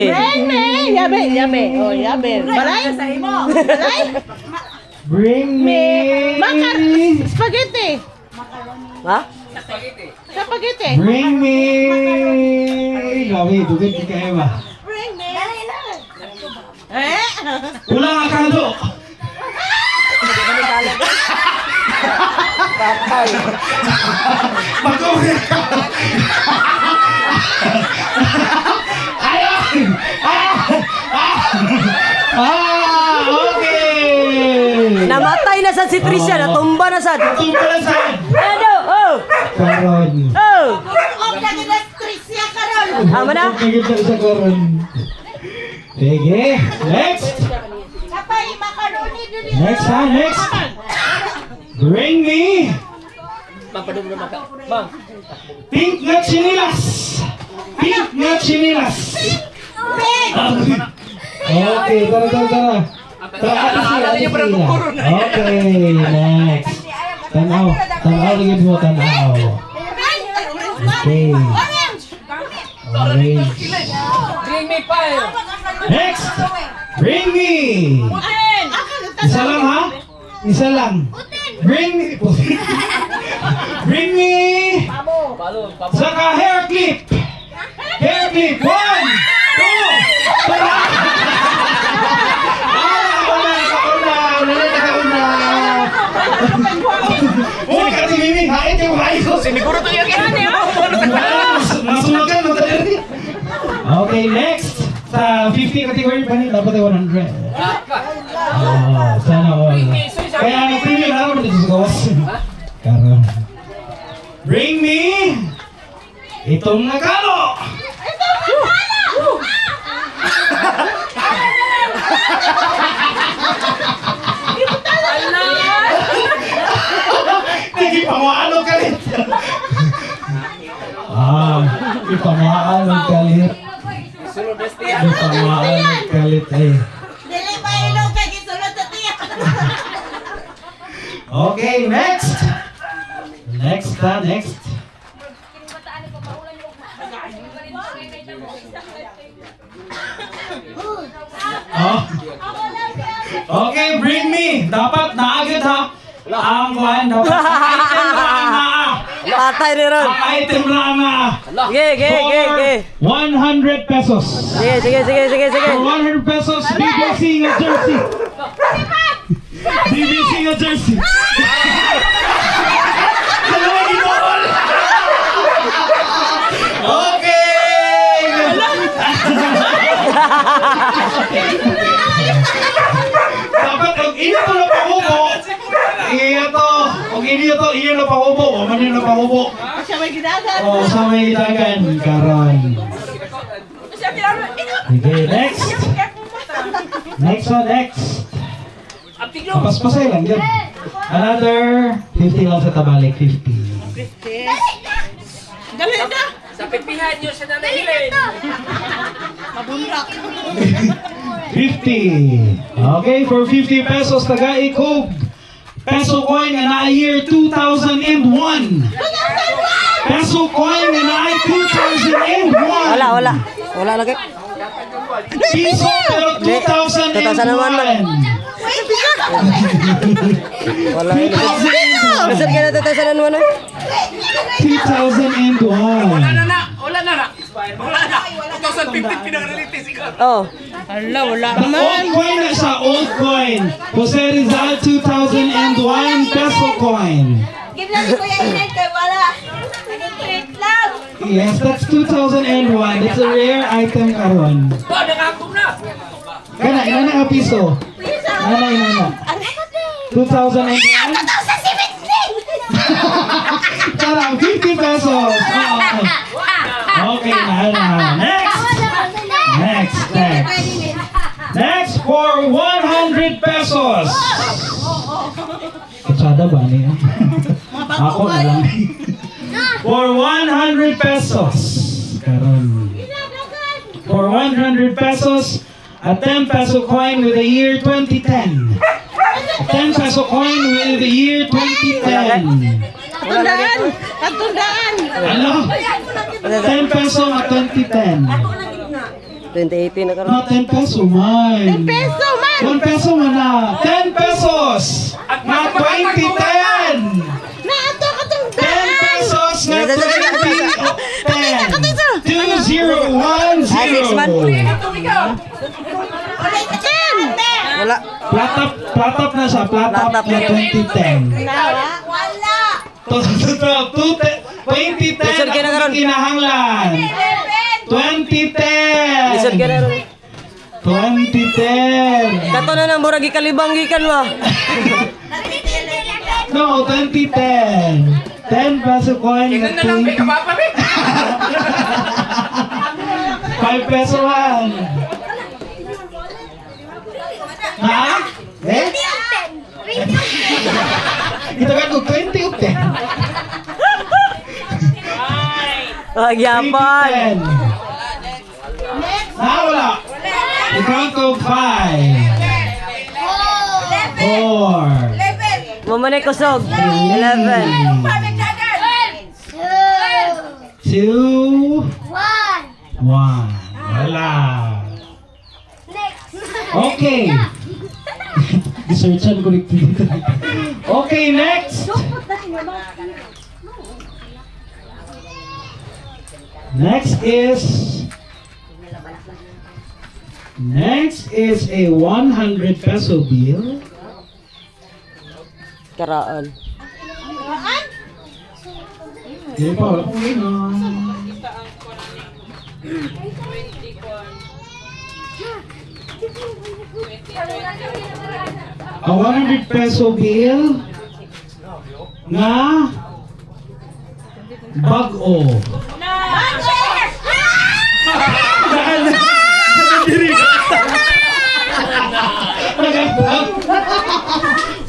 Yabe. Oh, yabe. Balay? Balay? Bring me. Spaghetti. Ha? Spaghetti. Bring me. Grabe, dugay di kaya ba? Bring me. Ulang akado. Mag-uwi ka. Ayun! Okay! Namatay na sad si Tricia, natumba na sad. Tumpa na saan? Ano? Oh! Karon. Oh! Ama na? Nakikita sa karon. Sige, next! Next ha, next! Bring me! Pink na chinilas! Pink na chinilas! Okay, tara. Tara, okay, next. Tanaw lagi mo, tanaw. Okay. Orange. Bring me fire. Next! Bring me! Isa lang ha? Isa lang. Bring me! Bring me! Saka hair clip! Hair clip! 1, 2, tara! Nakauna! Uy, kasi Mimi, hait yung hait ko! Siniguro to yung yan eh. Nasunugan mo tayo. Okay, next. Sa 50 category pa niya, dapat ay 100. Sana all. Kaya ang premium na naman dito sa gawas. Karon. Bring me itong nakalo! Nagipamaalog ka rin. Ipamaalog ka rin. Ipamaalog ka rin eh. Okay, next. Next. Oh. Okay, bring me. Dapat naagad ha. Ang kuhan dapat item lang na. Patay ni Ron. Ang item lang na. Ge. 100 pesos. Sige. For 100 pesos, BBC nga jersey. BBC nga jersey. Dalawang ginol. Okay. Dapat ang ino to na pangubo. Iyo na pangubo. Maman na pangubo. Siya may ginagan. Oh, sa may dagan. Karon. Okay, next. Next. Paspasay lang yan. Another 50 lang sa tabalik. 50. Dali na. Sa pipihan nyo siya na nahilin. Mabunrak. 50. Okay, for 50 pesos, taga-ikob. Peso coin na na-year 2001. Peso coin na na-year 2001. Wala lagi. Piso pero 2001. Wala. Nasaan ka na tatasanan mo na? 2001. Wala na. 2015 pinag-release ikaw. Oh. Hala, wala The old coin na siya, old coin. Jose Rizal 2001 peso coin. Giblan ko yan kay wala. Nag-treat lang. Yes, that's 2001. It's a rare item karon. Oh, nangakong na. Kana, ina nga piso. Ina. 2001. Sa simitling! Tara, 50 pesos. Okay, na. Next for 100 pesos. Katsada ba niya? Ako na lang. For 100 pesos. Karon. For 100 pesos, a 10 peso coin with the year 2010. A 10 peso coin with the year 2010. Katundaan. Ano? 10 peso at 2010. 2018 na karon. No, 10 peso man. 10 peso man. 1 peso man na. 10 pesos. Na 2010. Na ato ka tong 10 pesos na 2010. 2010. 6 man. Wala. Platap na siya. Platap na 2010. Wala. 2010 Lisod ka na ang karon. kinahanglan. 2010. Lisod ka na ron. 2010. Kato na nang murag ikalibang gikan wa. No, 2010. 10 peso coin na Kailan na lang may 20. kapapari? 5 peso man. Ha? Eh? Ito ka 20 o 10? Agyapan. 2010. Wala. Ikaw ko 5. 4. Mamanay kusog. 11. 2. 1. Wala. Okay. Researchan ko dito. Okay, next. Next is a 100 peso bill. Karaan. Hindi pa, wala kong inon. A 100 peso bill nga bag-o.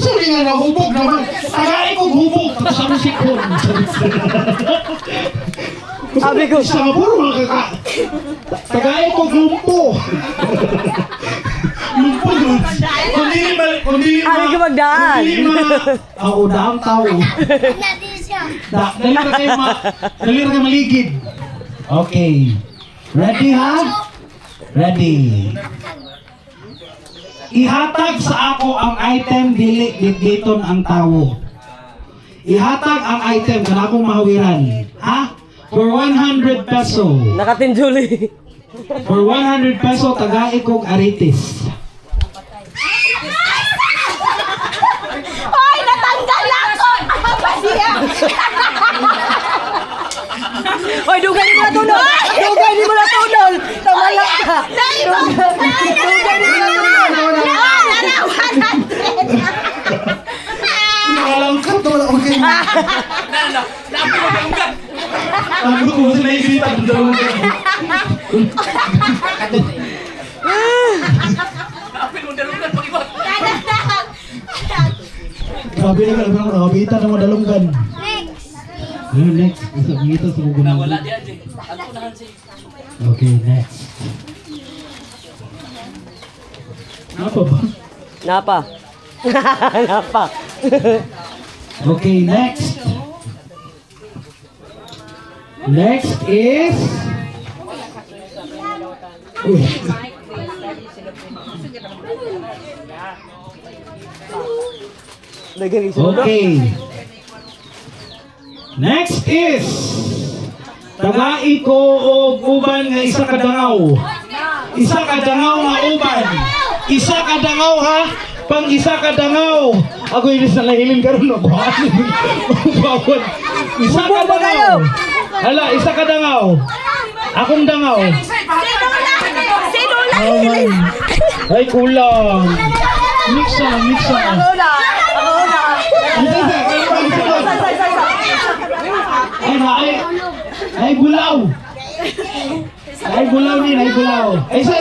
Sorry nga na, hubog naman. Tagay kong hubog. Tapos sa musikon. Sabi ko. Isa nga puro mga kaka. Tagay kong lumpo. Lumpo doon. Kundi Sabi ko magdaan. Ang udang tao. Dali na kayo maligid. Okay. Ready ha? Ready. Ihatag sa ako ang item dili giton ang tawo. Ihatag ang item kana akong mahawiran. Ha? For 100 peso. Nakatinjuli. For 100 peso tagay kog aritis. Hoy, natanggal ako! Pasiya! Oy, dugay ni mo na tunol. Dugay ni mo na tunol. Tamala ka. Dugay ni mo na tunol. Nakalangkat na wala akong kayo. Ang ko sa naisita ng dalawang kayo. Napin mo dalugan pag-ibot. Grabe na ka, nakabita ng madalunggan. Next. Isa dito sa gugunan. Wala diyan, Jay. Ano unahan si? Okay, next. Apa ba? Napa. Napa. Okay, next. Next is... Uy. Dagang isunod. Okay. Next is... Tagai ko og uban nga isa ka dangaw. Isa ka dangaw nga uban. Isa ka dangaw ha. Pang isa ka dangaw. Ako inis na lahilin karon no. Bawon. Isa ka dangaw. Hala, isa ka dangaw. Akong dangaw. Sino Ay, ay kulang. Mixa. Ay bulaw. Ay bulaw ni, ay bulaw. Ay isa.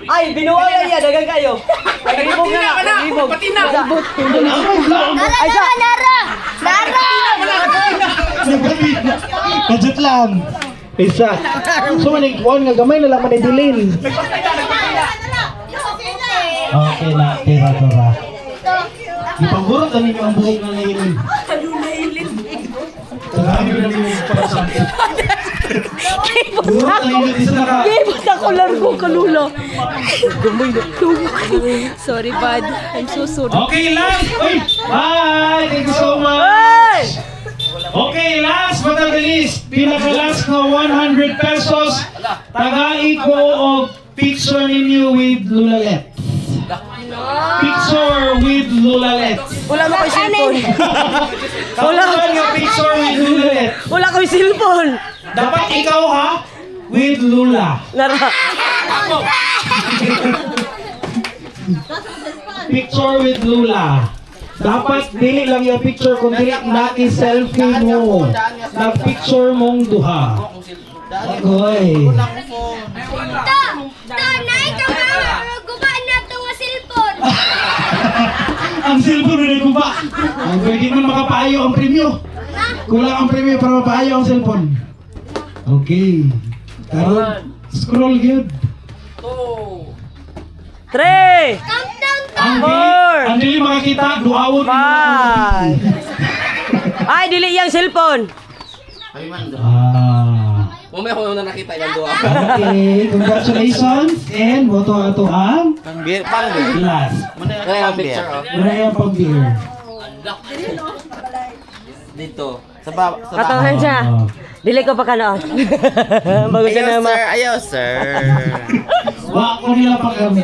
Ay, binuhay na niya. Dagang kayo. Nagribog na nga. Nagribog. Pati na. Ay, sa. Kadjut lang. Isa. So maning kuan nga gamay na lang man dilin. Okay na, tira. Ipagurot na ninyo ang buhok na nahilin. Tagahin nyo na ninyo para sa akin. Duro, tayo isa na ka. Gibot ako largo kalula. Gamay na. Sorry, bud. I'm so sorry. Okay, last. Uy, bye. Thank you so much. Hey! Okay, last but not the least, pinaka-last na 100 pesos. Tagai ko og picture ninyo with Lulalet. Picture with Lulalet. Wala mo ko'y cellphone. Wala yung picture with Lulalet. Wala ko'y cellphone. Dapat ikaw ha, with Lula. Lara. Picture with Lula. Dapat dili lang yung picture kung dili naki-selfie mo. Nag-picture mong duha. Agoy. Nay, gumaan na ito nga cellphone. Ang cellphone rin ko ba? Ang pwede mo makapaayo ang premyo. Kulang ang premyo para mapaayo ang cellphone. Okay. Karon, scroll yun. 3, Countdown to. Ang dili makakita, duawon. 5. Ay, dili yang cellphone. Mamaya ko na nakita yung doa. Okay, congratulations. And boto ato ang last. Kaya ang picture oh. Muna yung pang-beer. Dito. Sa baba. Katawan siya. Dili ko pa kanoon. Bago siya Ayaw, naman. sir. Ayaw, sir. Wa ko nila pa kami.